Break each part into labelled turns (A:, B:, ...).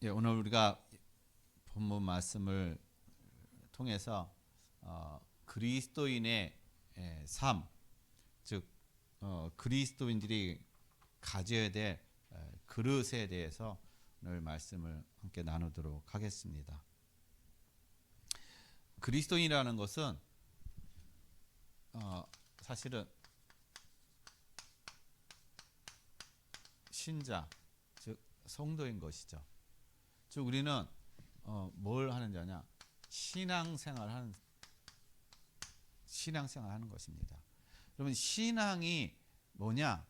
A: 예, 오늘 우리가 본문 말씀을 통해서 그리스도인의 삶, 즉 그리스도인들이 가져야 될 그릇에 대해서 오늘 말씀을 함께 나누도록 하겠습니다. 그리스도인이라는 것은 사실은 신자, 즉 성도인 것이죠. 즉 우리는 뭘 하는 자냐? 신앙생활하는 것입니다. 그러면 신앙이 뭐냐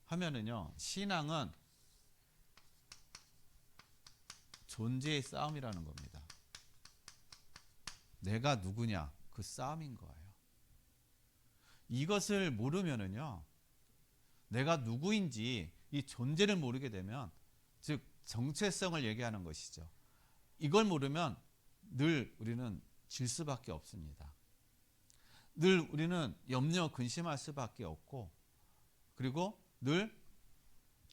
A: 하면은요, 신앙은 존재의 싸움이라는 겁니다. 내가 누구냐, 그 싸움인 거예요. 이것을 모르면은요, 내가 누구인지 이 존재를 모르게 되면, 즉 정체성을 얘기하는 것이죠. 이걸 모르면 늘 우리는 질 수밖에 없습니다. 늘 우리는 염려 근심할 수밖에 없고, 그리고 늘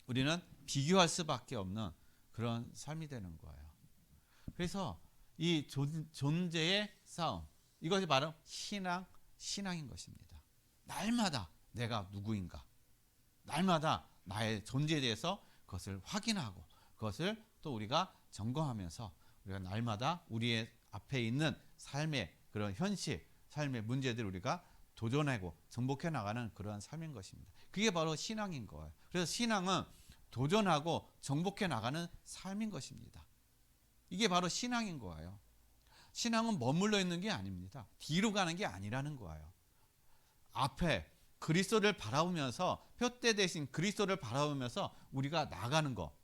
A: 우리는 비교할 수밖에 없는 그런 삶이 되는 거예요. 그래서 이 존재의 싸움, 이것이 바로 신앙인 것입니다. 날마다 내가 누구인가, 날마다 나의 존재에 대해서 그것을 확인하고, 그것을 또 우리가 점검하면서 우리가 날마다 우리의 앞에 있는 삶의 그런 현실, 삶의 문제들을 우리가 도전하고 정복해 나가는 그러한 삶인 것입니다. 그게 바로 신앙인 거예요. 그래서 신앙은 도전하고 정복해 나가는 삶인 것입니다. 이게 바로 신앙인 거예요. 신앙은 머물러 있는 게 아닙니다. 뒤로 가는 게 아니라는 거예요. 앞에 그리스도를 바라보면서, 표대 대신 그리스도를 바라보면서 우리가 나가는 것,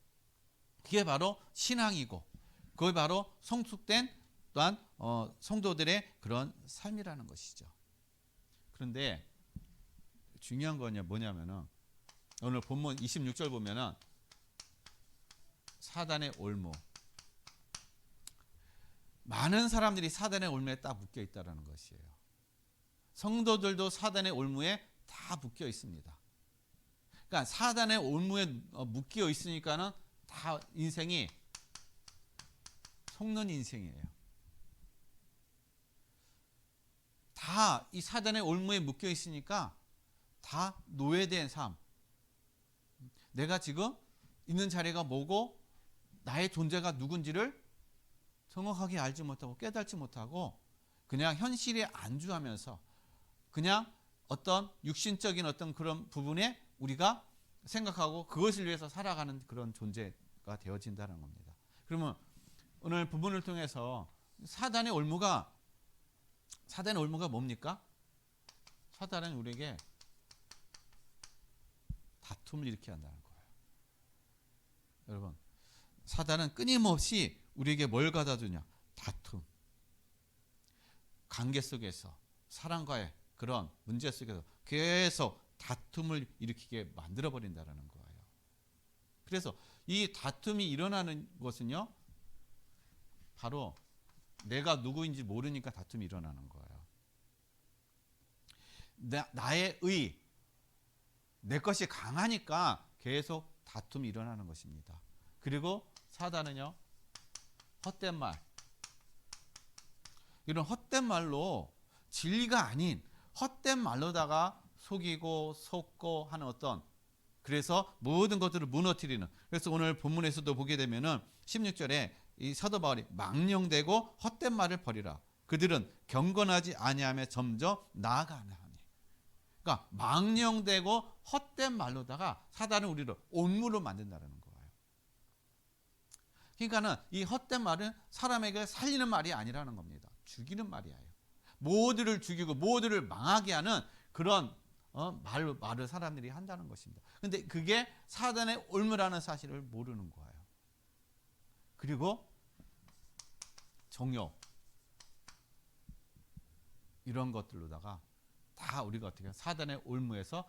A: 그게 바로 신앙이고, 그게 바로 성숙된 또한 성도들의 그런 삶이라는 것이죠. 그런데 중요한 건 뭐냐면은, 오늘 본문 26절 보면은 사단의 올무, 많은 사람들이 사단의 올무에 딱 묶여 있다는 것이에요. 성도들도 사단의 올무에 다 묶여 있습니다. 그러니까 사단의 올무에 묶여 있으니까는 다 인생이 속는 인생이에요. 다 이 사단의 올무에 묶여 있으니까 다 노예된 삶. 내가 지금 있는 자리가 뭐고 나의 존재가 누군지를 정확하게 알지 못하고 깨닫지 못하고 그냥 현실에 안주하면서 그냥 어떤 육신적인 어떤 그런 부분에 우리가 생각하고 그것을 위해서 살아가는 그런 존재가 되어진다는 겁니다. 그러면 오늘 부분을 통해서 사단의 올무가 뭡니까? 사단은 우리에게 다툼을 일으키게 한다는 거예요. 여러분, 사단은 끊임없이 우리에게 뭘 가져다 주냐? 다툼. 관계 속에서, 사랑과의 그런 문제 속에서 계속 다툼을 일으키게 만들어버린다는 거예요. 그래서 이 다툼이 일어나는 것은요, 바로 내가 누구인지 모르니까 다툼이 일어나는 거예요. 나의 내 것이 강하니까 계속 다툼이 일어나는 것입니다. 그리고 사단은요, 헛된 말, 이런 헛된 말로, 진리가 아닌 헛된 말로다가 속고 하는 어떤, 그래서 모든 것들을 무너뜨리는. 그래서 오늘 본문에서도 보게 되면은 16절에 이 사도 바울이 망령되고 헛된 말을 버리라. 그들은 경건하지 아니하며 점점 나아가나니. 그러니까 망령되고 헛된 말로다가 사단은 우리를 온무로 만든다는 거예요. 그러니까는 이 헛된 말은 사람에게 살리는 말이 아니라는 겁니다. 죽이는 말이에요. 모두를 죽이고 모두를 망하게 하는 그런 말을 사람들이 한다는 것입니다. 그런데 그게 사단의 올무라는 사실을 모르는 거예요. 그리고 정욕, 이런 것들로다가 다 우리가 어떻게 사단의 올무에서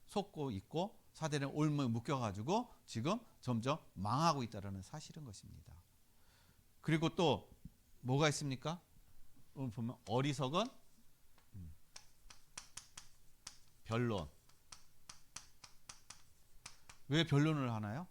A: 속고 있고 사단의 올무에 묶여가지고 지금 점점 망하고 있다는 사실인 것입니다. 그리고 또 뭐가 있습니까? 오늘 보면 어리석은 변론. 왜 변론을 하나요?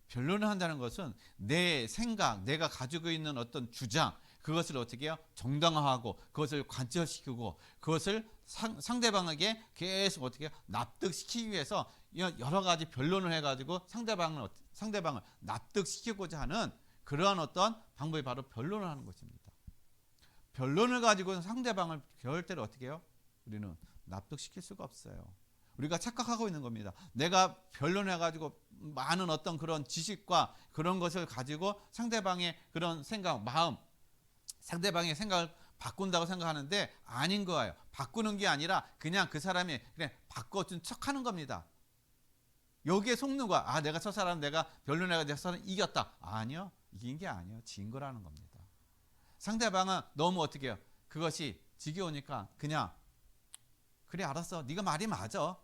A: 변론을 한다는 것은 내 생각, 내가 가지고 있는 어떤 주장, 그것을 어떻게 해요? 정당화하고 그것을 관철시키고 그것을 상대방에게 계속 어떻게 해요? 납득시키기 위해서 여러 가지 변론을 해가지고 상대방을 납득시키고자 하는 그러한 어떤 방법이 바로 변론을 하는 것입니다. 변론을 가지고는 상대방을 절대로 어떻게 해요? 우리는 납득시킬 수가 없어요. 우리가 착각하고 있는 겁니다. 내가 변론해가지고 많은 어떤 그런 지식과 그런 것을 가지고 상대방의 그런 생각, 마음, 상대방의 생각을 바꾼다고 생각하는데 아닌 거예요. 바꾸는 게 아니라 그냥 그 사람이 그냥 바꿔준 척하는 겁니다. 여기에 속는 거야. 아, 내가 저 사람 내가 변론해가지고 저 사람 이겼다. 아니요. 이긴 게 아니에요. 진 거라는 겁니다. 상대방은 너무 어떻게 해요? 그것이 지겨우니까 그냥 그래 알았어. 네가 말이 맞아.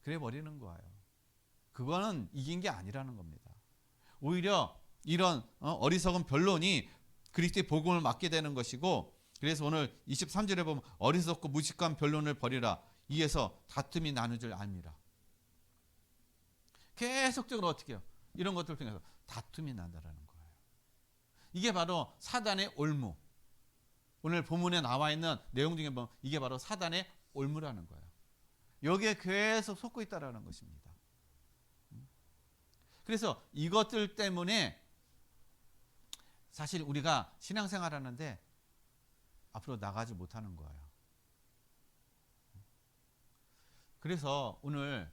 A: 그래 버리는 거예요. 그거는 이긴 게 아니라는 겁니다. 오히려 이런 어리석은 변론이 그리스도의 복음을 막게 되는 것이고, 그래서 오늘 23절에 보면 어리석고 무식한 변론을 버리라. 이에서 다툼이 나는 줄 압니다. 계속적으로 어떻게 해요? 이런 것들 통해서 다툼이 난다라는 거예요. 이게 바로 사단의 올무. 오늘 본문에 나와 있는 내용 중에 보면 이게 바로 사단의 올무라는 거예요. 여기에 계속 속고 있다라는 것입니다. 그래서 이것들 때문에 사실 우리가 신앙생활 하는데 앞으로 나가지 못하는 거예요. 그래서 오늘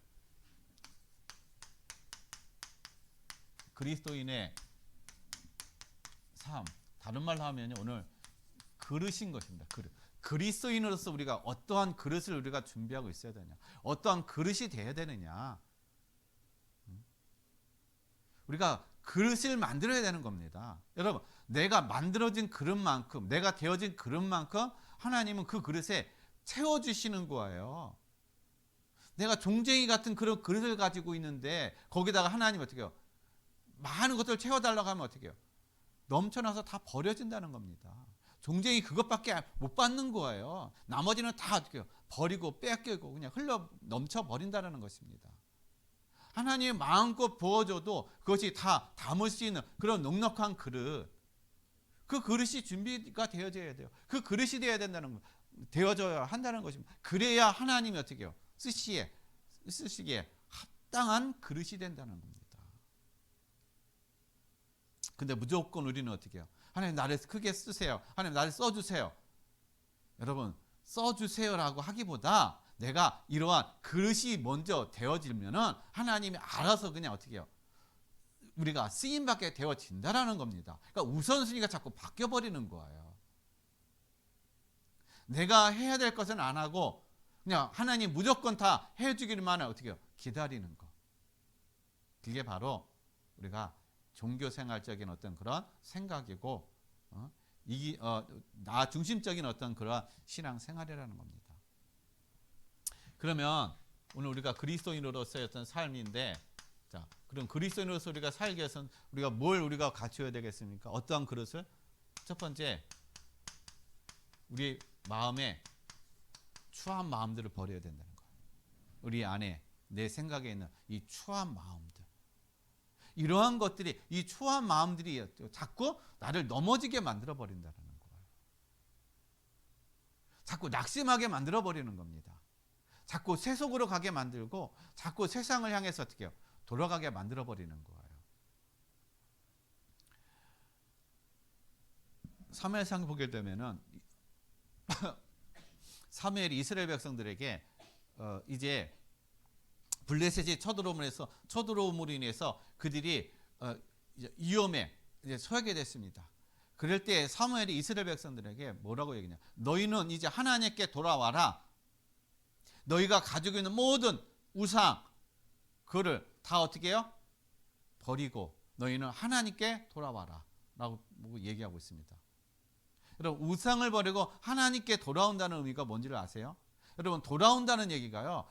A: 그리스도인의 삶, 다른 말로 하면 오늘 그릇인 것입니다. 그릇. 그리스도인으로서 우리가 어떠한 그릇을 우리가 준비하고 있어야 되냐, 어떠한 그릇이 되어야 되느냐, 우리가 그릇을 만들어야 되는 겁니다. 여러분, 내가 만들어진 그릇만큼, 내가 되어진 그릇만큼 하나님은 그 그릇에 채워주시는 거예요. 내가 종쟁이 같은 그런 그릇을 가지고 있는데 거기다가 하나님 어떻게 해요? 많은 것들을 채워달라고 하면 어떻게 해요? 넘쳐나서 다 버려진다는 겁니다. 종쟁이 그것밖에 못 받는 거예요. 나머지는 다 어떻게 해요? 버리고 뺏기고 그냥 흘러 넘쳐 버린다는 것입니다. 하나님이 마음껏 부어줘도 그것이 다 담을 수 있는 그런 넉넉한 그릇, 그 그릇이 준비가 되어져야 돼요. 그 그릇이 되어야 된다는 거, 되어져야 한다는 것입니다. 그래야 하나님이 어떻게 해요? 쓰시기에 합당한 그릇이 된다는 겁니다. 근데 무조건 우리는 어떻게 해요? 하나님 나를 크게 쓰세요. 하나님 나를 써주세요. 여러분, 써주세요라고 하기보다 내가 이러한 그릇이 먼저 되어지면은 하나님이 알아서 그냥 어떻게 해요? 우리가 쓰임받게 되어진다라는 겁니다. 그러니까 우선순위가 자꾸 바뀌어버리는 거예요. 내가 해야 될 것은 안 하고 그냥 하나님 무조건 다 해주기만 어떻게 해요? 기다리는 거. 그게 바로 우리가 종교생활적인 어떤 그런 생각이고 나 중심적인 어떤 그런 신앙생활이라는 겁니다. 그러면 오늘 우리가 그리스도인으로서의 어떤 삶인데, 자, 그럼 그리스도인으로서 우리가 살기 위해서는 우리가 뭘 우리가 갖춰야 되겠습니까? 어떠한 그릇을? 첫 번째, 우리 마음에 추한 마음들을 버려야 된다는 거예요. 우리 안에 내 생각에 있는 이 추한 마음들, 이러한 것들이, 이 추한 마음들이 자꾸 나를 넘어지게 만들어 버린다는 거예요. 자꾸 낙심하게 만들어 버리는 겁니다. 자꾸 세속으로 가게 만들고 자꾸 세상을 향해서 어떻게 해요? 돌아가게 만들어 버리는 거예요. 사무엘상 보게 되면은 사무엘이 이스라엘 백성들에게 이제 블레셋이 쳐들어옴으로 인해서 그들이 위험에 이제 처하게 됐습니다. 그럴 때 사무엘이 이스라엘 백성들에게 뭐라고 얘기냐? 너희는 이제 하나님께 돌아와라. 너희가 가지고 있는 모든 우상, 그거를 다 어떻게 해요? 버리고 너희는 하나님께 돌아와라 라고 얘기하고 있습니다. 여러분, 우상을 버리고 하나님께 돌아온다는 의미가 뭔지를 아세요? 여러분, 돌아온다는 얘기가요,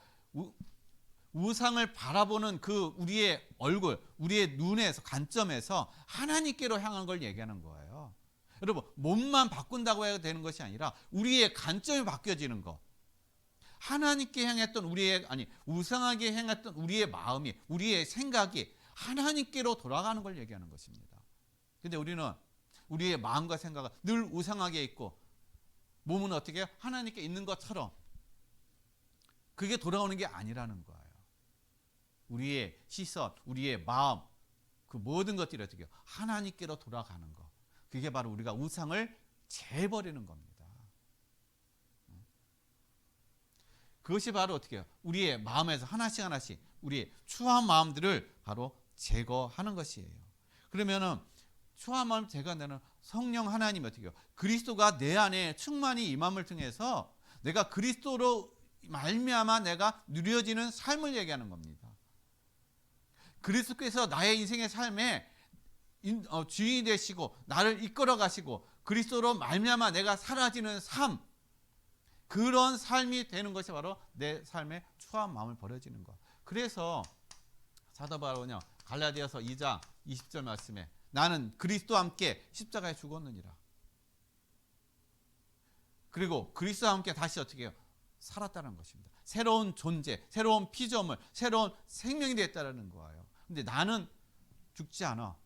A: 우상을 바라보는 그 우리의 얼굴, 우리의 눈에서, 관점에서 하나님께로 향한 걸 얘기하는 거예요. 여러분, 몸만 바꾼다고 해야 되는 것이 아니라 우리의 관점이 바뀌어지는 거. 하나님께 향했던 우상하게 향했던 우리의 마음이, 우리의 생각이 하나님께로 돌아가는 걸 얘기하는 것입니다. 근데 우리는 우리의 마음과 생각은 늘 우상하게 있고 몸은 어떻게 해요? 하나님께 있는 것처럼, 그게 돌아오는 게 아니라는 거예요. 우리의 시선, 우리의 마음, 그 모든 것들이 어떻게 해요? 하나님께로 돌아가는 거. 그게 바로 우리가 우상을 재버리는 겁니다. 그것이 바로 어떻게 해요? 우리의 마음에서 하나씩 하나씩 우리의 추한 마음들을 바로 제거하는 것이에요. 그러면은 추한 마음 제거하는 성령 하나님이 어떻게 해요? 그리스도가 내 안에 충만히 임함을 통해서 내가 그리스도로 말미암아 내가 누려지는 삶을 얘기하는 겁니다. 그리스도께서 나의 인생의 삶에 주인이 되시고 나를 이끌어 가시고 그리스도로 말미암아 내가 사라지는 삶, 그런 삶이 되는 것이 바로 내 삶의 추한 마음을 버려지는 것. 그래서 사도 바울은요, 갈라디아서 2장 20절 말씀에 나는 그리스도와 함께 십자가에 죽었느니라. 그리고 그리스도와 함께 다시 어떻게 해요? 살았다는 것입니다. 새로운 존재, 새로운 피조물, 새로운 생명이 됐다는 거예요. 근데 나는 죽지 않아.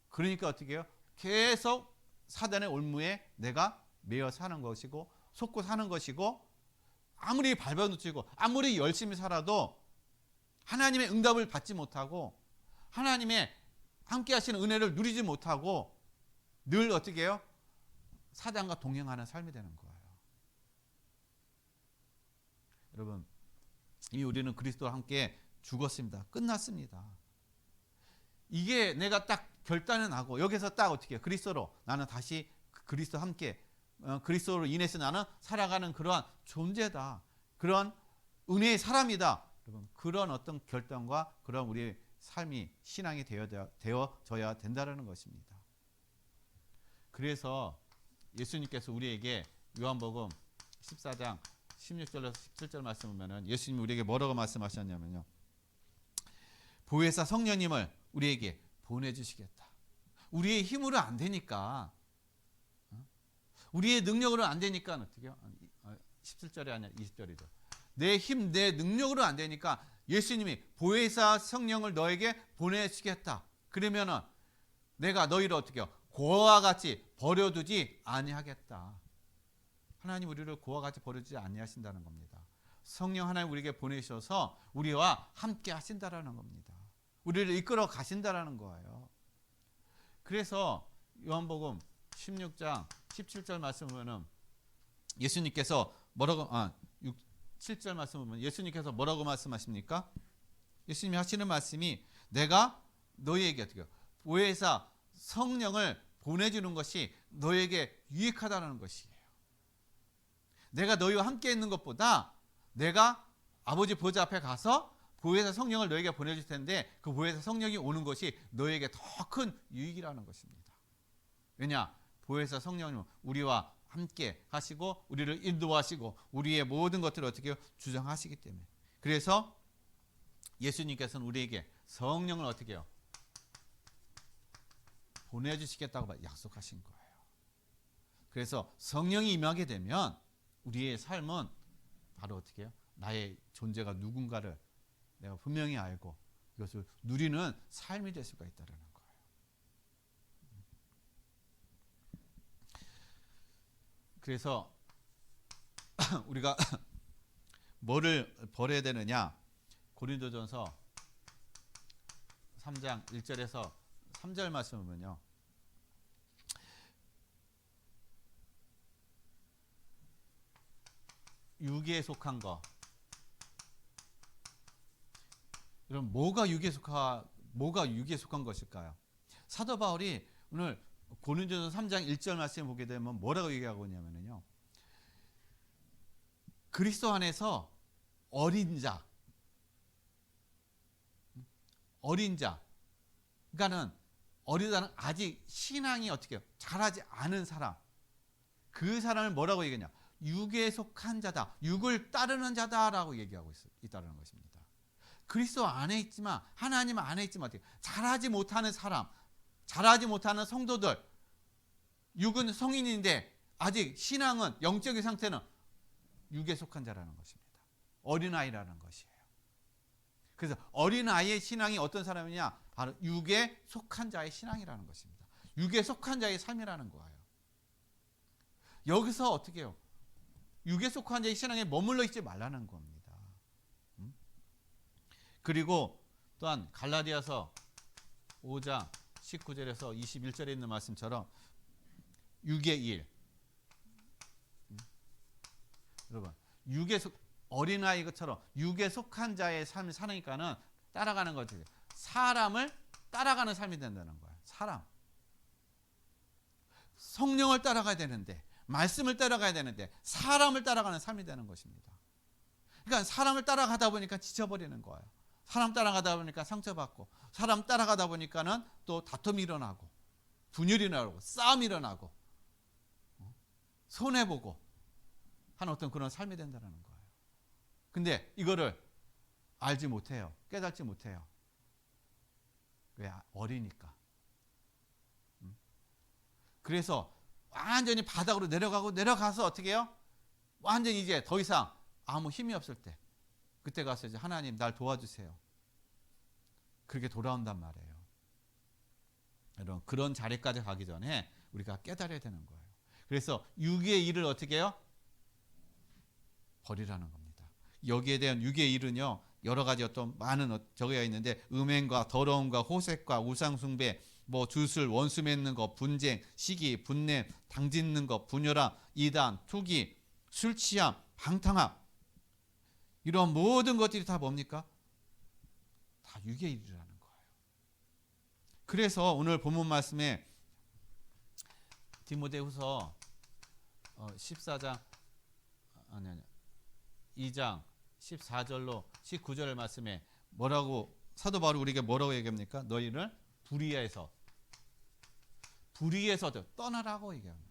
A: 그러니까 어떻게 해요? 계속 사단의 올무에 내가 매여 사는 것이고 속고 사는 것이고, 아무리 밟아놓치고 아무리 열심히 살아도 하나님의 응답을 받지 못하고 하나님의 함께 하시는 은혜를 누리지 못하고 늘 어떻게 해요? 사단과 동행하는 삶이 되는 거예요. 여러분, 이미 우리는 그리스도와 함께 죽었습니다. 끝났습니다. 이게 내가 딱 결단을 하고 여기서 딱 어떻게 해요? 그리스도로 나는 다시 그리스도와 함께 그리스도로 인해서 나는 살아가는 그러한 존재다. 그런 은혜의 사람이다. 여러분, 그런 어떤 결단과 그런 우리의 삶이 신앙이 되어져야 된다는 것입니다. 그래서 예수님께서 우리에게 요한복음 14장 16절에서 17절 말씀 보면은 예수님이 우리에게 뭐라고 말씀하셨냐면요, 보혜사 성령님을 우리에게 보내주시겠다. 우리의 힘으로 안 되니까, 우리의 능력으로 안 되니까 어떻게 해요? 17절이 아니라 20절이죠. 내 힘, 내 능력으로 안 되니까 예수님이 보혜사 성령을 너에게 보내주시겠다. 그러면은 내가 너희를 어떻게 해요? 고아와 같이 버려두지 아니하겠다. 하나님 우리를 고아와 같이 버려두지 아니하신다는 겁니다. 성령 하나님 우리에게 보내셔서 우리와 함께 하신다라는 겁니다. 우리를 이끌어 가신다라는 거예요. 그래서 요한복음 16장 17절 말씀 보면은 예수님께서 뭐라고 7절 말씀 보면 예수님께서 뭐라고 말씀하십니까? 예수님이 하시는 말씀이 내가 너희에게 어떻게 해요? 보혜사 성령을 보내주는 것이 너에게 유익하다는 것이에요. 내가 너희와 함께 있는 것보다 내가 아버지 보좌 앞에 가서 보혜사 성령을 너에게 보내줄 텐데 그 보혜사 성령이 오는 것이 너에게 더 큰 유익이라는 것입니다. 왜냐? 보혜사 성령은 우리와 함께 하시고 우리를 인도하시고 우리의 모든 것들을 어떻게 해요? 주장하시기 때문에. 그래서 예수님께서는 우리에게 성령을 어떻게 해요? 보내주시겠다고 약속하신 거예요. 그래서 성령이 임하게 되면 우리의 삶은 바로 어떻게 해요? 나의 존재가 누군가를 내가 분명히 알고 이것을 누리는 삶이 될 수가 있다는 거예요. 그래서 우리가 뭐를 버려야 되느냐? 고린도전서 3장 1절에서 3절 말씀 보면요, 육에 속한 거. 그럼 뭐가 육에 속한 것일까요? 사도 바울이 오늘 고린도전서 3장 1절 말씀 보게 되면 뭐라고 얘기하고 있냐면요, 그리스도 안에서 어린 자, 그러니까는 어리다는 아직 신앙이 어떻게 해요? 자라지 않은 사람, 그 사람을 뭐라고 얘기하냐? 육에 속한 자다, 육을 따르는 자다라고 얘기하고 있다는 것입니다. 그리스도 안에 있지만, 하나님 안에 있지만 어떻게 자라지 못하는 사람, 자라지 못하는 성도들, 육은 성인인데 아직 신앙은, 영적인 상태는 육에 속한 자라는 것입니다. 어린아이라는 것이에요. 그래서 어린아이의 신앙이 어떤 사람이냐? 바로 육에 속한 자의 신앙이라는 것입니다. 육에 속한 자의 삶이라는 거예요. 여기서 어떻게 해요? 육에 속한 자의 신앙에 머물러 있지 말라는 겁니다. 그리고 또한 갈라디아서 5장 19절에서 21절에 있는 말씀처럼 육의 일. 여러분, 어린아이 것처럼 육에 속한 자의 삶을 사니까는 따라가는 거지. 사람을 따라가는 삶이 된다는 거야. 사람. 성령을 따라가야 되는데, 말씀을 따라가야 되는데 사람을 따라가는 삶이 되는 것입니다. 그러니까 사람을 따라가다 보니까 지쳐버리는 거예요. 사람 따라가다 보니까 상처받고, 사람 따라가다 보니까는 또 다툼이 일어나고, 분열이 일어나고, 싸움이 일어나고, 손해보고 하는 어떤 그런 삶이 된다는 거예요. 근데 이거를 알지 못해요. 깨닫지 못해요. 왜? 어리니까. 그래서 완전히 바닥으로 내려가서 어떻게 해요? 완전히 이제 더 이상 아무 힘이 없을 때, 그때 가서 이제 하나님 날 도와주세요. 그렇게 돌아온단 말이에요. 여러분, 그런 자리까지 가기 전에 우리가 깨달아야 되는 거예요. 그래서 육의 일을 어떻게 해요? 버리라는 겁니다. 여기에 대한 육의 일은요, 여러 가지 어떤 많은 적어야 있는데, 음행과 더러움과 호색과 우상숭배, 주술, 원수 맺는 것, 분쟁, 시기, 분냄, 당짓는 것, 분열함, 이단, 투기, 술 취함, 방탕함, 이런 모든 것들이 다 뭡니까? 다 육의 일이라는 거예요. 그래서 오늘 본문 말씀에 디모데후서 14장 2장 14절로 19절 말씀에 뭐라고, 사도 바울이 우리에게 뭐라고 얘기합니까? 너희를 불의에서 떠나라고 얘기합니다.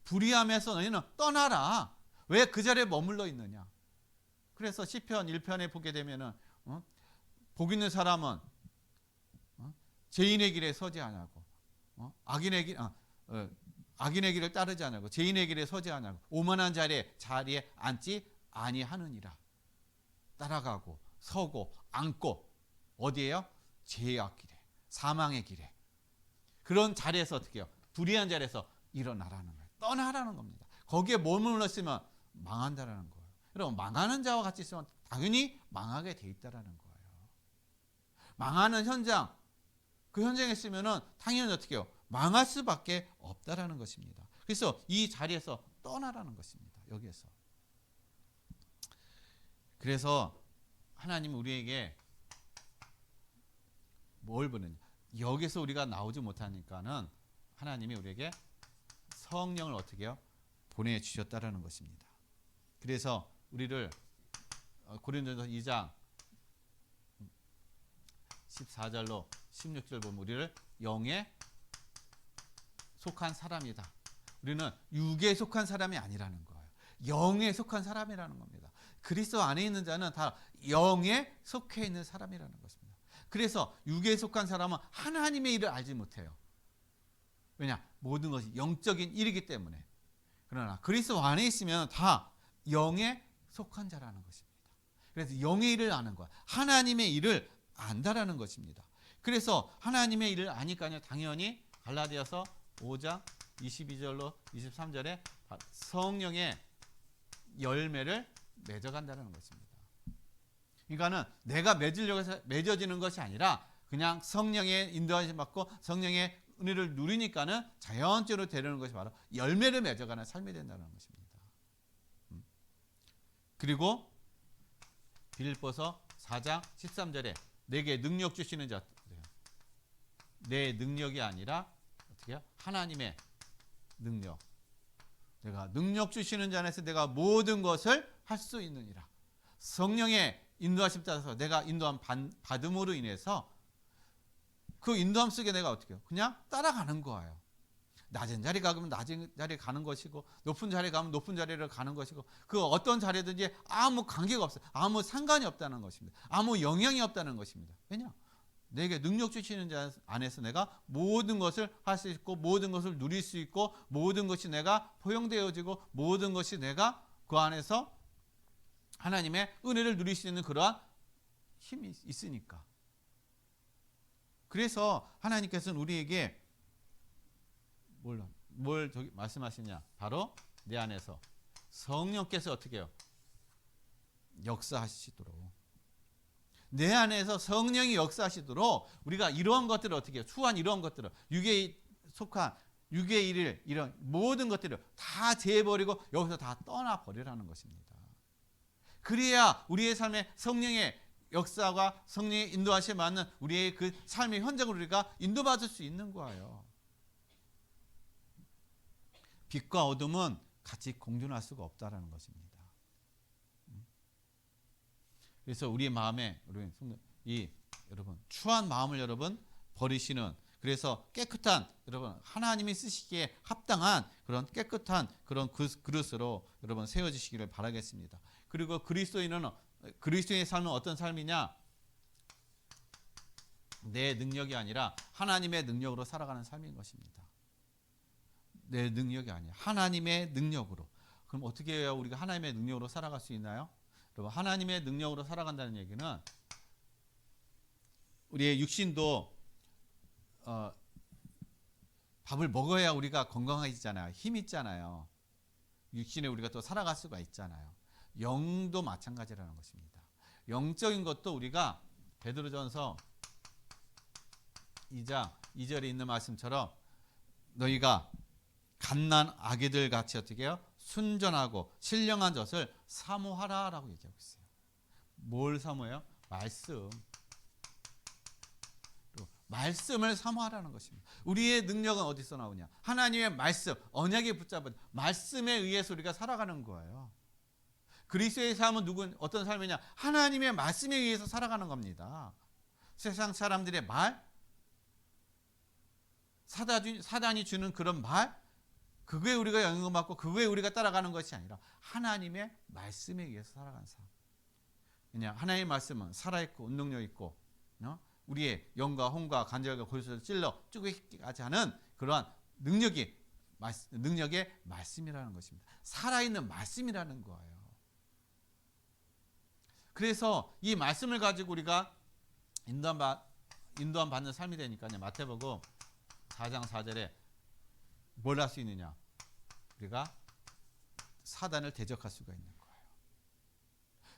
A: 불의함에서 너희는 떠나라. 왜 그 자리에 머물러 있느냐? 그래서 시편 1편에 보게 되면은 복 있는 사람은 죄인의 길에 서지 아니하고, 악인의 길을 따르지 아니하고, 죄인의 길에 서지 아니하고, 오만한 자리에 앉지 아니하느니라. 따라가고 서고 앉고 어디에요? 죄의 앞길에, 사망의 길에, 그런 자리에서 어떻게 해요? 불의한 자리에서 일어나라는 거예요. 떠나라는 겁니다. 거기에 머물러 있으면 망한다라는 거예요. 여러분, 망하는 자와 같이 있으면 당연히 망하게 돼 있다라는 거예요. 망하는 현장, 그 현장에 있으면은 당연히 어떻게 해요? 망할 수밖에 없다라는 것입니다. 그래서 이 자리에서 떠나라는 것입니다. 여기에서. 그래서 하나님은 우리에게 뭘 보느냐? 여기서 우리가 나오지 못하니까는 하나님이 우리에게 성령을 어떻게 해요? 보내주셨다라는 것입니다. 그래서 우리를 고린도전서 2장 14절로 16절 보면 우리를 영에 속한 사람이다. 우리는 육에 속한 사람이 아니라는 거예요. 영에 속한 사람이라는 겁니다. 그리스도 안에 있는 자는 다 영에 속해 있는 사람이라는 것입니다. 그래서 육에 속한 사람은 하나님의 일을 알지 못해요. 왜냐? 모든 것이 영적인 일이기 때문에. 그러나 그리스도 안에 있으면 다 영에 속한 자라는 것입니다. 그래서 영의 일을 아는 거야. 하나님의 일을 안다라는 것입니다. 그래서 하나님의 일을 아니까요, 당연히 갈라디아서 5장 22절로 23절에 성령의 열매를 맺어간다는 것입니다. 그러니까는 내가 맺으려고 해서 맺어지는 것이 아니라 그냥 성령의 인도하심 받고 성령의 은혜를 누리니까는 자연적으로 되려는 것이 바로 열매를 맺어가는 삶이 된다는 것입니다. 그리고 빌립보서 4장 13절에 내게 능력 주시는 자, 내 능력이 아니라 어떻게 해요? 하나님의 능력. 내가 능력 주시는 자 안에서 내가 모든 것을 할 수 있느니라. 성령의 인도하심 따라서 내가 인도함 받음으로 인해서 그 인도함 속에 내가 어떻게 해요? 그냥 따라가는 거예요. 낮은 자리 가면 낮은 자리에 가는 것이고, 높은 자리에 가면 높은 자리를 가는 것이고, 그 어떤 자리든지 아무 관계가 없어요. 아무 상관이 없다는 것입니다. 아무 영향이 없다는 것입니다. 왜냐? 내게 능력 주시는 자 안에서 내가 모든 것을 할 수 있고, 모든 것을 누릴 수 있고, 모든 것이 내가 포용되어지고, 모든 것이 내가 그 안에서 하나님의 은혜를 누릴 수 있는 그러한 힘이 있으니까. 그래서 하나님께서는 우리에게 뭘 저기 말씀하시냐? 바로 내 안에서 성령께서 어떻게 해요? 역사하시도록. 내 안에서 성령이 역사하시도록 우리가 이러한 것들을 어떻게 해요? 추한 이러한 것들을 육에 속한 육의 일을 이런 모든 것들을 다 제해버리고 여기서 다 떠나버리라는 것입니다. 그래야 우리의 삶에 성령의 역사와 성령의 인도하심에 맞는 우리의 그 삶의 현장을 우리가 인도받을 수 있는 거예요. 빛과 어둠은 같이 공존할 수가 없다라는 것입니다. 그래서 우리의 마음에 여러분 추한 마음을 여러분 버리시는, 그래서 깨끗한 여러분 하나님이 쓰시기에 합당한 그런 깨끗한 그런 그릇으로 여러분 세워지시기를 바라겠습니다. 그리고 그리스도인의 삶은 어떤 삶이냐? 내 능력이 아니라 하나님의 능력으로 살아가는 삶인 것입니다. 내 능력이 아니야. 하나님의 능력으로. 그럼 어떻게 해야 우리가 하나님의 능력으로 살아갈 수 있나요? 여러분 하나님의 능력으로 살아간다는 얘기는 우리의 육신도 밥을 먹어야 우리가 건강해지잖아요. 힘 있잖아요. 육신에 우리가 또 살아갈 수가 있잖아요. 영도 마찬가지라는 것입니다. 영적인 것도 우리가 베드로전서 2장 2절에 있는 말씀처럼 너희가 갓난 아기들 같이 어떻게 해요? 순전하고 신령한 젖을 사모하라라고 얘기하고 있어요. 뭘 사모해요? 말씀을 사모하라는 것입니다. 우리의 능력은 어디서 나오냐? 하나님의 말씀, 언약에 붙잡은 말씀에 의해서 우리가 살아가는 거예요. 그리스도의 삶은 어떤 삶이냐? 하나님의 말씀에 의해서 살아가는 겁니다. 세상 사람들의 말, 사단이 주는 그런 말, 그거에 우리가 영향을 받고 그거에 우리가 따라가는 것이 아니라 하나님의 말씀에 의해서 살아가는 삶. 그냥 하나님의 말씀은 살아있고 운동력 있고 우리의 영과 혼과 관절과 골수를 찔러 쪼개기까지 하는 그러한 능력의 말씀이라는 것입니다. 살아있는 말씀이라는 거예요. 그래서 이 말씀을 가지고 우리가 인도함 받는 삶이 되니까요. 마태복음 4장 4절에 뭘 할 수 있느냐? 우리가 사단을 대적할 수가 있는 거예요.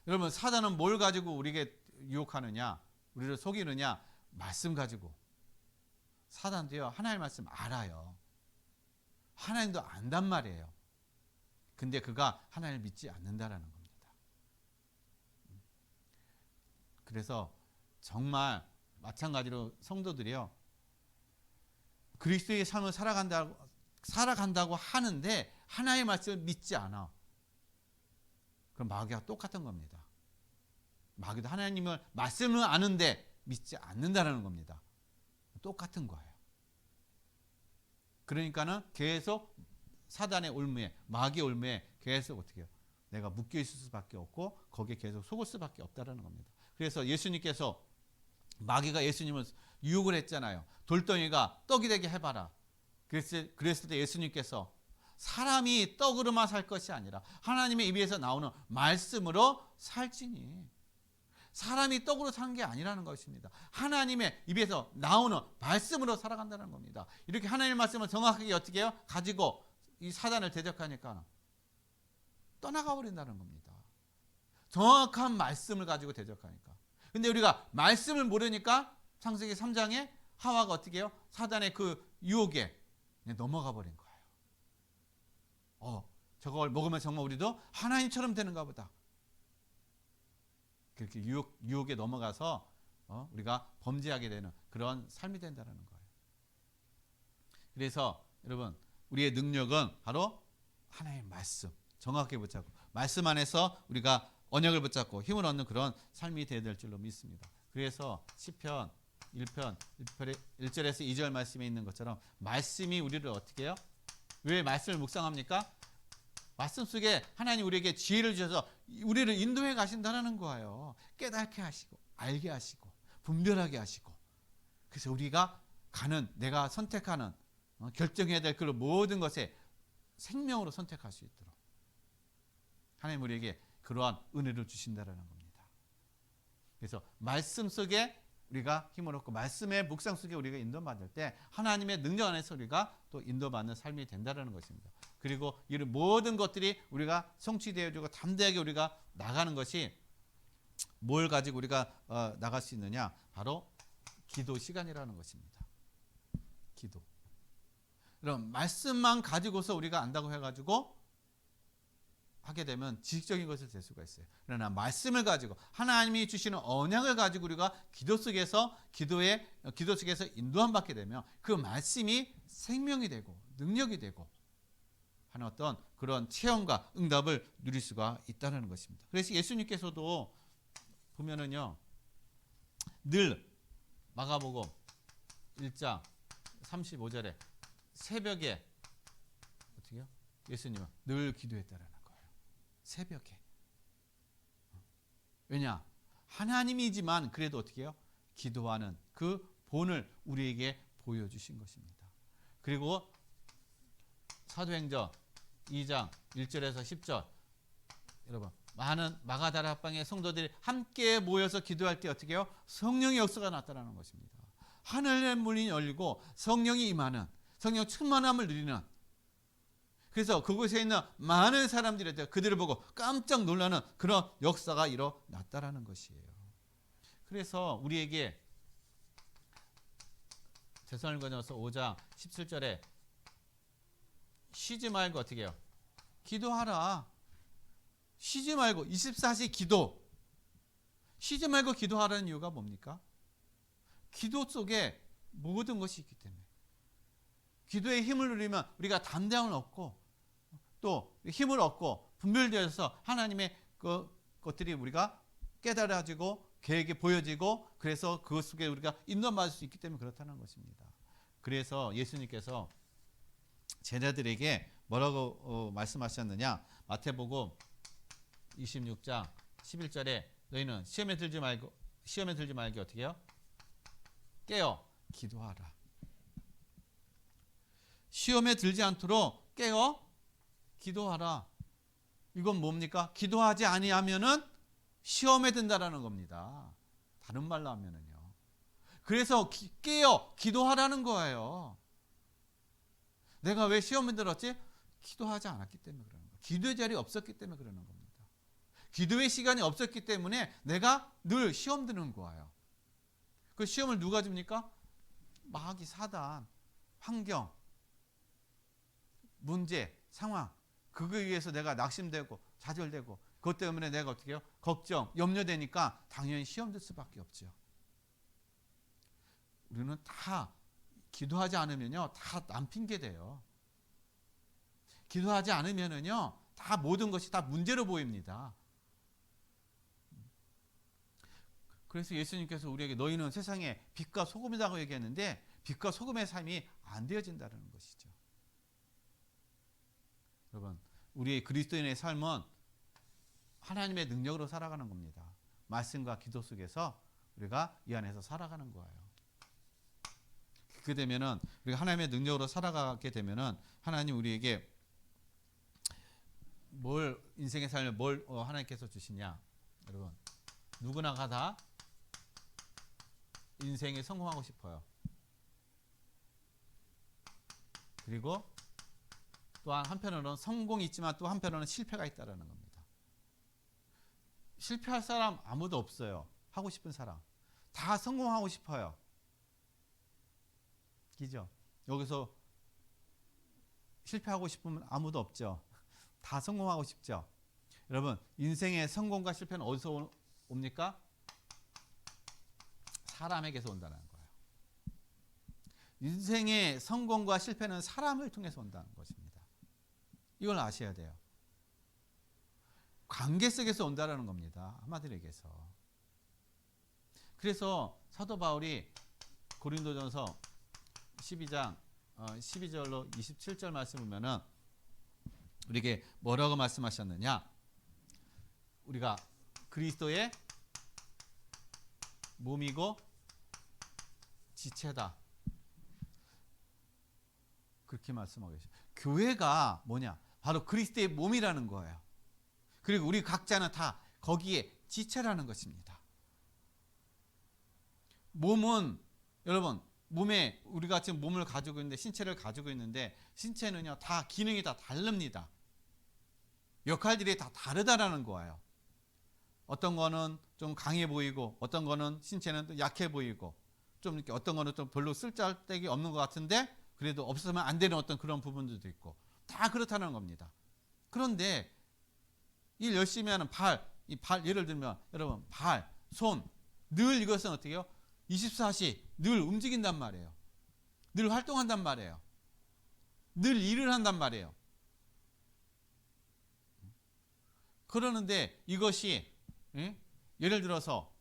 A: 여러분 사단은 뭘 가지고 우리에게 유혹하느냐? 우리를 속이느냐? 말씀 가지고. 사단도요 하나님의 말씀 알아요. 하나님도 안단 말이에요. 근데 그가 하나님을 믿지 않는다라는 겁니다. 그래서 정말 마찬가지로 성도들이요 그리스도의 삶을 살아간다고 하는데 하나님의 말씀을 믿지 않아. 그럼 마귀와 똑같은 겁니다. 마귀도 하나님의 말씀을 아는데 믿지 않는다는 겁니다. 똑같은 거예요. 그러니까는 계속 사단의 올무에, 마귀의 올무에 계속 어떻게 해요? 내가 묶여 있을 수밖에 없고 거기에 계속 속을 수밖에 없다는 겁니다. 그래서 예수님께서 마귀가 예수님을 유혹을 했잖아요. 돌덩이가 떡이 되게 해봐라. 그랬을 때 예수님께서 사람이 떡으로만 살 것이 아니라 하나님의 입에서 나오는 말씀으로 살지니. 사람이 떡으로 사는 게 아니라는 것입니다. 하나님의 입에서 나오는 말씀으로 살아간다는 겁니다. 이렇게 하나님의 말씀을 정확하게 어떻게 해요? 가지고 이 사단을 대적하니까 떠나가 버린다는 겁니다. 정확한 말씀을 가지고 대적하니까. 근데 우리가 말씀을 모르니까 창세기 3장에 하와가 어떻게 해요? 사단의 그 유혹에 넘어가 버린 거예요. 저걸 먹으면 정말 우리도 하나님처럼 되는가 보다. 그렇게 유혹에 넘어가서 우리가 범죄하게 되는 그런 삶이 된다는 거예요. 그래서 여러분 우리의 능력은 바로 하나님의 말씀 정확하게 붙잡고 말씀 안에서 우리가 언약을 붙잡고 힘을 얻는 그런 삶이 되어야 될 줄로 믿습니다. 그래서 시편 1편 1절에서 2절 말씀에 있는 것처럼 말씀이 우리를 어떻게 해요? 왜 말씀을 묵상합니까? 말씀 속에 하나님 우리에게 지혜를 주셔서 우리를 인도해 가신다는 거예요. 깨닫게 하시고 알게 하시고 분별하게 하시고 그래서 우리가 내가 선택하는 결정해야 될 그 모든 것에 생명으로 선택할 수 있도록 하나님 우리에게 그러한 은혜를 주신다는 겁니다. 그래서 말씀 속에 우리가 힘을 얻고 말씀의 묵상 속에 우리가 인도받을 때 하나님의 능력 안에서 우리가 또 인도받는 삶이 된다는 것입니다. 그리고 이런 모든 것들이 우리가 성취되어지고 담대하게 우리가 나가는 것이 뭘 가지고 우리가 나갈 수 있느냐? 바로 기도 시간이라는 것입니다. 기도. 그럼 말씀만 가지고서 우리가 안다고 해가지고 하게 되면 지식적인 것을 될 수가 있어요. 그러나 말씀을 가지고 하나님이 주시는 언약을 가지고 우리가 기도 속에서 인도함 받게 되면 그 말씀이 생명이 되고 능력이 되고 하는 어떤 그런 체험과 응답을 누릴 수가 있다는 것입니다. 그래서 예수님께서도 보면은요, 늘 마가복음 1장 35절에 새벽에 어떻게요? 예수님은 늘 기도했다라는 거예요. 새벽에. 왜냐? 하나님이지만 그래도 어떻게 해요? 기도하는 그 본을 우리에게 보여주신 것입니다. 그리고 사도행전 2장 1절에서 10절, 여러분 많은 마가다라 합방의 성도들이 함께 모여서 기도할 때 어떻게 해요? 성령의 역사가 나타나는 것입니다. 하늘의 문이 열리고 성령이 임하는, 성령 충만함을 누리는, 그래서 그곳에 있는 많은 사람들이 그들을 보고 깜짝 놀라는 그런 역사가 일어났다라는 것이에요. 그래서 우리에게 데살로니가전서 5장 17절에 쉬지 말고 어떻게 해요? 기도하라. 쉬지 말고 24시 기도. 쉬지 말고 기도하라는 이유가 뭡니까? 기도 속에 모든 것이 있기 때문에. 기도의 힘을 누리면 우리가 담대함을 얻고 또 힘을 얻고 분별되어서 하나님의 그 것들이 우리가 깨달아지고 계획이 보여지고 그래서 그것 속에 우리가 인도받을 수 있기 때문에 그렇다는 것입니다. 그래서 예수님께서 제자들에게 뭐라고 말씀하셨느냐? 마태복음 26장 11절에 너희는 시험에 들지 말게 어떻게 해요? 깨어 기도하라. 시험에 들지 않도록 깨어 기도하라. 이건 뭡니까? 기도하지 아니하면은 시험에 든다라는 겁니다. 다른 말로 하면은요. 그래서 깨어 기도하라는 거예요. 내가 왜 시험에 들었지? 기도하지 않았기 때문에 그러는 거예요. 기도의 자리에 없었기 때문에 그러는 겁니다. 기도의 시간이 없었기 때문에 내가 늘 시험 드는 거예요. 그 시험을 누가 줍니까? 마귀, 사단, 환경, 문제, 상황, 그거에 의해서 내가 낙심되고 좌절되고 그것 때문에 내가 어떻게 해요? 걱정, 염려되니까 당연히 시험 들 수밖에 없죠. 우리는 다 기도하지 않으면요, 다 남 핑계 돼요. 기도하지 않으면은요, 다 모든 것이 다 문제로 보입니다. 그래서 예수님께서 우리에게 너희는 세상에 빛과 소금이라고 얘기했는데 빛과 소금의 삶이 안 되어진다는 것이죠. 여러분, 우리의 그리스도인의 삶은 하나님의 능력으로 살아가는 겁니다. 말씀과 기도 속에서 우리가 이 안에서 살아가는 거예요. 그렇게 되면은 우리가 하나님의 능력으로 살아가게 되면은 하나님 우리에게 뭘 인생의 삶을 뭘 하나님께서 주시냐? 여러분, 누구나 다 인생에 성공하고 싶어요. 그리고 또한 한편으로는 성공이 있지만 또 한편으로는 실패가 있다는 겁니다. 실패할 사람 아무도 없어요. 하고 싶은 사람. 다 성공하고 싶어요. 그죠? 여기서 실패하고 싶으면 아무도 없죠. 다 성공하고 싶죠. 여러분, 인생의 성공과 실패는 어디서 옵니까? 사람에게서 온다는 거예요. 인생의 성공과 실패는 사람을 통해서 온다는 것입니다. 이걸 아셔야 돼요. 관계 속에서 온다는 겁니다. 한마디로 얘기해서. 그래서 사도 바울이 고린도전서 12장 12절로 27절 말씀 보면은 우리에게 뭐라고 말씀하셨느냐? 우리가 그리스도의 몸이고 지체다. 그렇게 말씀하고 계세요. 교회가 뭐냐? 바로 그리스도의 몸이라는 거예요. 그리고 우리 각자는 다 거기에 지체라는 것입니다. 몸은 여러분 몸에 우리가 지금 몸을 가지고 있는데 신체를 가지고 있는데 신체는요 다 기능이 다 다릅니다. 역할들이 다 다르다라는 거예요. 어떤 거는 좀 강해 보이고 어떤 거는 신체는 또 약해 보이고 좀 이렇게 어떤 거는 좀 별로 쓸데기 없는 것 같은데 그래도 없으면 안 되는 어떤 그런 부분들도 있고 다 그렇다는 겁니다. 그런데 일 열심히 하는 이 발 예를 들면 여러분 발, 손 늘 이것은 어떻게 해요? 24시 늘 움직인단 말이에요. 늘 활동한단 말이에요. 늘 일을 한단 말이에요. 그러는데 이것이 예를 들어서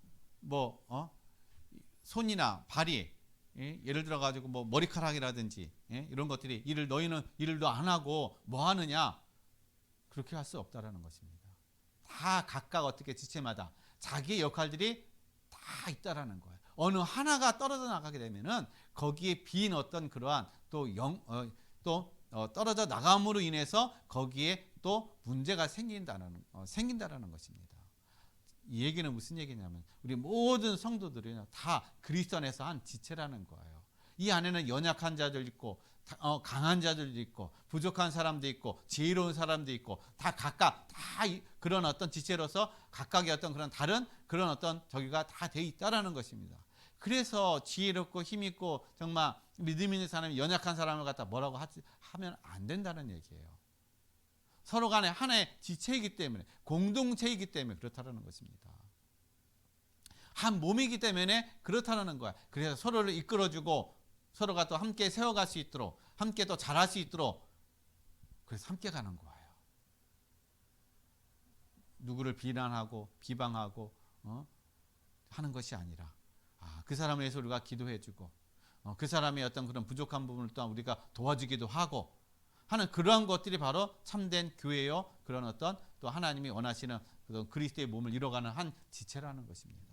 A: 손이나 발이 예를 들어 가지고 뭐 머리카락이라든지 이런 것들이 너희는 일도 안 하고 뭐 하느냐 그렇게 할 수 없다라는 것입니다. 다 각각 어떻게 지체마다 자기의 역할들이 다 있다라는 거예요. 어느 하나가 떨어져 나가게 되면은 거기에 빈 어떤 그러한 떨어져 나감으로 인해서 거기에 또 문제가 생긴다라는 것입니다. 이 얘기는 무슨 얘기냐면 우리 모든 성도들이 다 그리스도 안에서 한 지체라는 거예요. 이 안에는 연약한 자들 있고 강한 자들도 있고 부족한 사람도 있고 지혜로운 사람도 있고 다 각각 다 그런 어떤 지체로서 각각의 어떤 그런 다른 그런 어떤 저기가 다 돼 있다라는 것입니다. 그래서 지혜롭고 힘있고 정말 믿음 있는 사람이 연약한 사람을 갖다 뭐라고 하면 안 된다는 얘기예요. 서로 간에 하나의 지체이기 때문에 공동체이기 때문에 그렇다는 것입니다. 한 몸이기 때문에 그렇다는 거야. 그래서 서로를 이끌어주고 서로가 또 함께 세워갈 수 있도록 함께 또 잘할 수 있도록 그래서 함께 가는 거예요. 누구를 비난하고 비방하고 하는 것이 아니라 그 사람에 대해서 우리가 기도해주고 그 사람의 어떤 그런 부족한 부분을 또한 우리가 도와주기도 하고 하는 그러한 것들이 바로 참된 교회요. 그런 어떤 또 하나님이 원하시는 그리스도의 몸을 이뤄가는 한 지체라는 것입니다.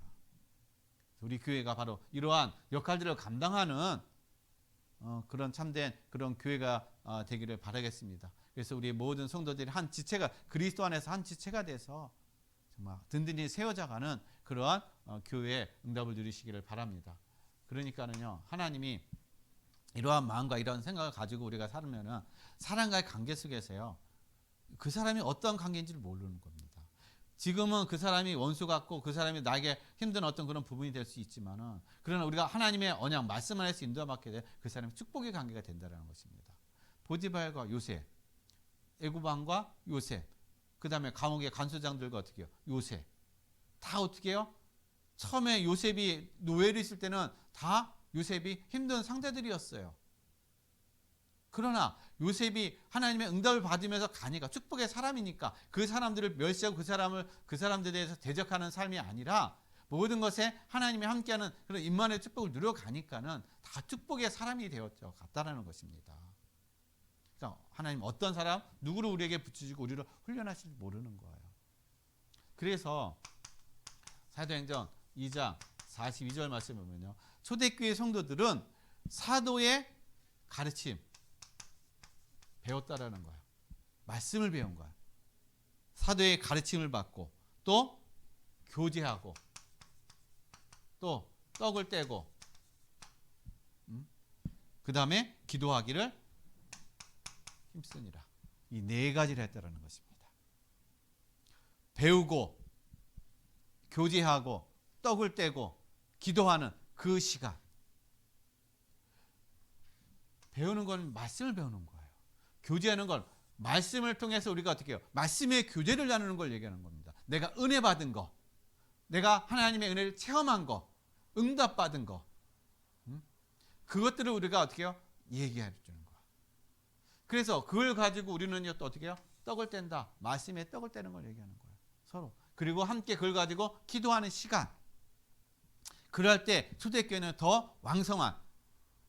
A: 우리 교회가 바로 이러한 역할들을 감당하는 그런 참된 그런 교회가 되기를 바라겠습니다. 그래서 우리 모든 성도들이 한 지체가 그리스도 안에서 한 지체가 돼서 정말 든든히 세워져가는 그러한 교회의 응답을 누리시기를 바랍니다. 그러니까는요 하나님이 이러한 마음과 이러한 생각을 가지고 우리가 살면은 사람과의 관계 속에서요 그 사람이 어떤 관계인지를 모르는 겁니다. 지금은 그 사람이 원수 같고 그 사람이 나에게 힘든 어떤 그런 부분이 될 수 있지만은 그러나 우리가 하나님의 언약 말씀 안에서 인도받게 돼 그 사람이 축복의 관계가 된다는 것입니다. 보디발과 요셉, 애굽 왕과 요셉, 그 다음에 감옥의 간수장들과 어떻게 해요? 요셉 다 어떻게 해요? 처음에 요셉이 노예로 있을 때는 다 요셉이 힘든 상대들이었어요. 그러나 요셉이 하나님의 응답을 받으면서 가니까 축복의 사람이니까 그 사람들을 멸시하고 그 사람들에 대해서 대적하는 삶이 아니라 모든 것에 하나님이 함께하는 그런 임마누엘 축복을 누려가니까는 다 축복의 사람이 되었죠. 같다라는 것입니다. 그러니까 하나님 어떤 사람 누구를 우리에게 붙이시고 우리를 훈련하실지 모르는 거예요. 그래서 사도행전 2장 42절 말씀을 보면요. 초대교회 성도들은 사도의 가르침 배웠다라는 거예요. 말씀을 배운 거예요. 사도의 가르침을 받고 또 교제하고 또 떡을 떼고 그 다음에 기도하기를 힘쓰니라. 이 네 가지를 했다라는 것입니다. 배우고 교제하고 떡을 떼고 기도하는 그 시간. 배우는 건 말씀을 배우는 거예요. 교제하는 건 말씀을 통해서 우리가 어떻게 해요? 말씀의 교제를 나누는 걸 얘기하는 겁니다. 내가 은혜 받은 거, 내가 하나님의 은혜를 체험한 거, 응답받은 거, 그것들을 우리가 어떻게 해요? 얘기해 주는 거야. 그래서 그걸 가지고 우리는 또 어떻게 해요? 떡을 뗀다. 말씀의 떡을 떼는 걸 얘기하는 거예요. 서로. 그리고 함께 그걸 가지고 기도하는 시간. 그럴 때 초대교회는 더 왕성한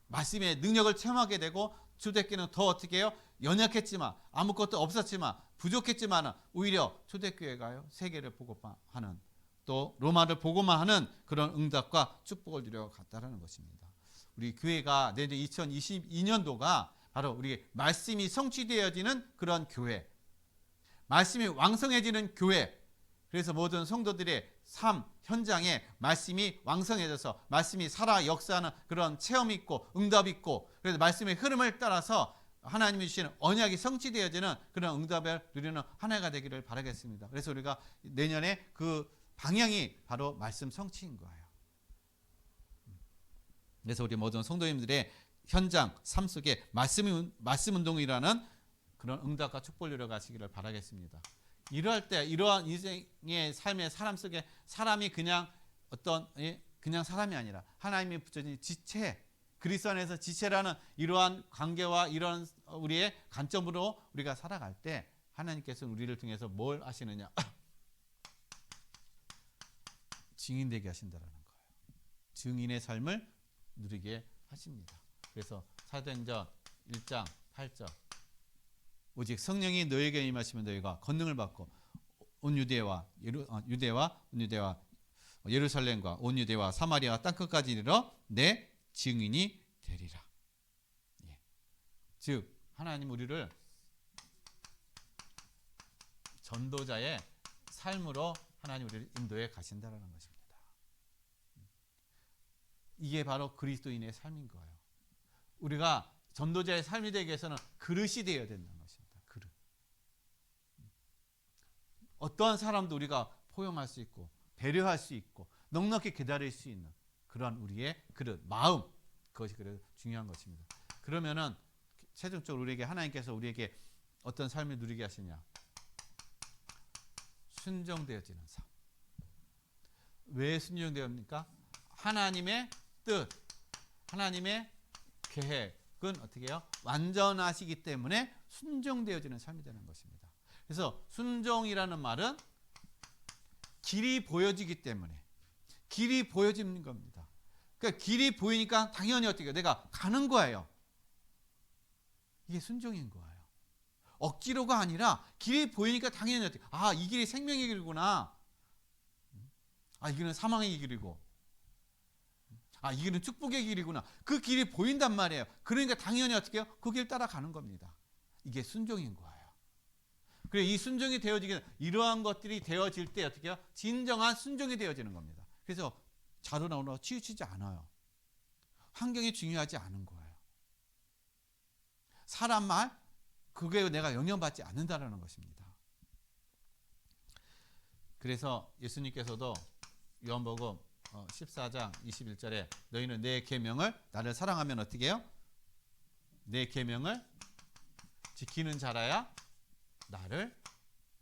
A: 말씀의 능력을 체험하게 되고 초대교회는 더 어떻게 해요? 연약했지만 아무것도 없었지만 부족했지만 오히려 초대교회가요 세계를 보고만 또 로마를 보고만 하는 그런 응답과 축복을 누려갔다는 것입니다. 우리 교회가 내년 2022년도가 바로 우리 말씀이 성취되어지는 그런 교회, 말씀이 왕성해지는 교회. 그래서 모든 성도들의 삶, 현장에 말씀이 왕성해져서 말씀이 살아 역사하는 그런 체험 있고 응답 있고, 그래서 말씀의 흐름을 따라서 하나님이 주시는 언약이 성취되어지는 그런 응답을 누리는 한 해가 되기를 바라겠습니다. 그래서 우리가 내년에 그 방향이 바로 말씀 성취인 거예요. 그래서 우리 모든 성도님들의 현장 삶 속에 말씀 운동이라는 그런 응답과 축복을 누려 가시기를 바라겠습니다. 이러할 때 이러한 인생의 삶의 사람 속에 사람이 그냥 어떤 그냥 사람이 아니라 하나님이 붙여진 지체, 그리스도 안에서 지체라는 이러한 관계와 이런 우리의 관점으로 우리가 살아갈 때 하나님께서는 우리를 통해서 뭘 하시느냐? 증인되게 하신다라는 거예요. 증인의 삶을 누리게 하십니다. 그래서 사도행전 1장 8절 오직 성령이 너에게 임하시면 너희가 권능을 받고 온 유대와 예루살렘과 온 유대와 사마리아 땅끝까지 이르러 내 증인이 되리라. 예. 즉 하나님 우리를 전도자의 삶으로 하나님 우리를 인도해 가신다라는 것입니다. 이게 바로 그리스도인의 삶인 거예요. 우리가 전도자의 삶이 되기 위해서는 그릇이 되어야 된다는 것입니다. 그릇. 어떠한 사람도 우리가 포용할 수 있고 배려할 수 있고 넉넉히 기다릴 수 있는 그런 우리의 그릇, 마음, 그것이 그래도 중요한 것입니다. 그러면은 최종적으로 우리에게 하나님께서 우리에게 어떤 삶을 누리게 하시냐? 순종되어지는 삶. 왜 순종되옵니까? 하나님의 뜻, 하나님의 계획은 어떻게 해요? 완전하시기 때문에 순종되어지는 삶이 되는 것입니다. 그래서 순종이라는 말은 길이 보여지기 때문에 길이 보여지는 겁니다. 그러니까 길이 보이니까 당연히 어떻게 해요? 내가 가는 거예요. 이게 순종인 거예요. 억지로가 아니라 길이 보이니까 당연히 어떻게, 이 길이 생명의 길이구나. 이 길은 사망의 길이고, 이 길은 축복의 길이구나. 그 길이 보인단 말이에요. 그러니까 당연히 어떻게 해요? 그 길 따라가는 겁니다. 이게 순종인 거예요. 그래, 이 순종이 되어지기는 이러한 것들이 되어질 때 어떻게 해요? 진정한 순종이 되어지는 겁니다. 그래서 자로 나오나 치우치지 않아요. 환경이 중요하지 않은 거예요. 사람 말, 그게 내가 영향받지 않는다는 것입니다. 그래서 예수님께서도 요한복음 14장 21절에 너희는 내 계명을 나를 사랑하면 어떻게 해요? 내 계명을 지키는 자라야 나를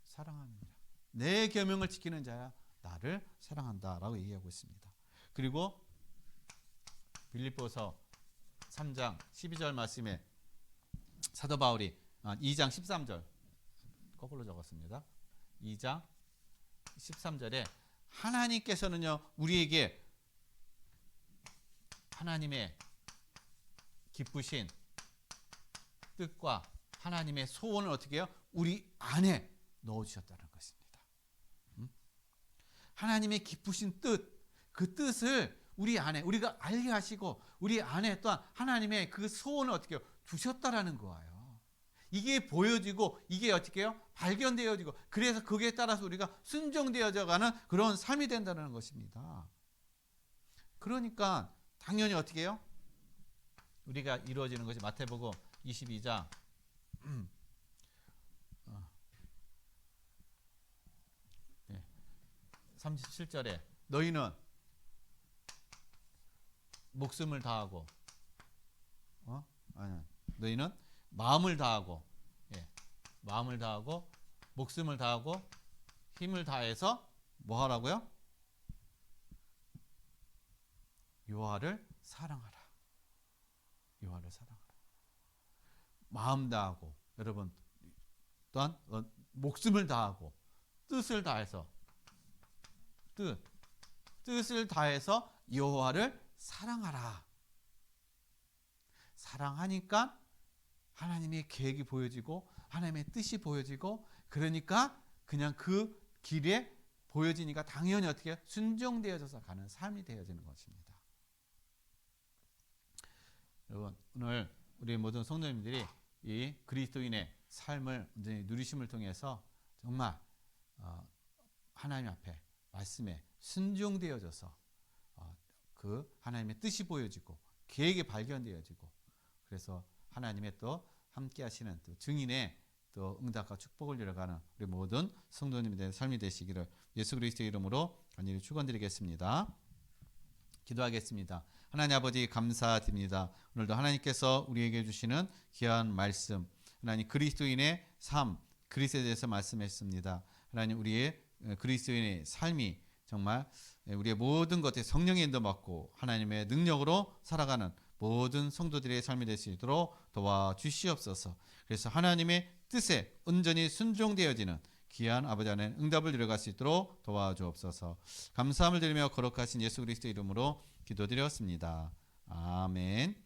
A: 사랑합니다. 내 계명을 지키는 자야 나를 사랑한다라고 얘기하고 있습니다. 그리고 빌립보서 3장 12절 말씀에 사도 바울이 2장 13절 거꾸로 적었습니다. 2장 13절에 하나님께서는요 우리에게 하나님의 기쁘신 뜻과 하나님의 소원을 어떻게 해요? 우리 안에 넣어주셨다는 것입니다. 하나님의 기쁘신 뜻, 그 뜻을 우리 안에 우리가 알게 하시고 우리 안에 또한 하나님의 그 소원을 어떻게 해요? 두셨다라는 거예요. 이게 보여지고 이게 어떻게 해요? 발견되어지고 그래서 거기에 따라서 우리가 순종되어져 가는 그런 삶이 된다는 것입니다. 그러니까 당연히 어떻게 해요? 우리가 이루어지는 것이 마태복음 22장 37절에 너희는 목숨을 다하고 너희는 마음을 다하고 마음을 다하고 목숨을 다하고 힘을 다해서 뭐 하라고요? 여호와를 사랑하라. 여호와를 사랑하라. 마음 다하고 여러분 또한 목숨을 다하고 뜻을 다해서 뜻을 다해서 여호와를 사랑하라. 사랑하니까 하나님의 계획이 보여지고 하나님의 뜻이 보여지고 그러니까 그냥 그 길에 보여지니까 당연히 어떻게 순종되어져서 가는 삶이 되어지는 것입니다. 여러분 오늘 우리 모든 성도님들이 이 그리스도인의 삶을 누리심을 통해서 정말 하나님 앞에 말씀에 순종되어져서 그 하나님의 뜻이 보여지고 계획이 발견되어지고, 그래서 하나님의 또 함께 하시는 또 증인의 또 응답과 축복을 이뤄가는 우리 모든 성도님들의 삶이 되시기를 예수 그리스도의 이름으로 간절히 축원드리겠습니다. 기도하겠습니다. 하나님 아버지 감사드립니다. 오늘도 하나님께서 우리에게 주시는 귀한 말씀, 하나님 그리스도인의 삶, 그리스도에 대해서 말씀했습니다. 하나님 우리의 그리스도인의 삶이 정말 우리의 모든 것에 성령의 인도 받고 하나님의 능력으로 살아가는 모든 성도들의 삶이 될 수 있도록 도와주시옵소서. 그래서 하나님의 뜻에 온전히 순종되어지는 귀한 아버지 하나님 응답을 이뤄갈 수 있도록 도와주옵소서. 감사함을 드리며 거룩하신 예수 그리스도 이름으로 기도드렸습니다. 아멘.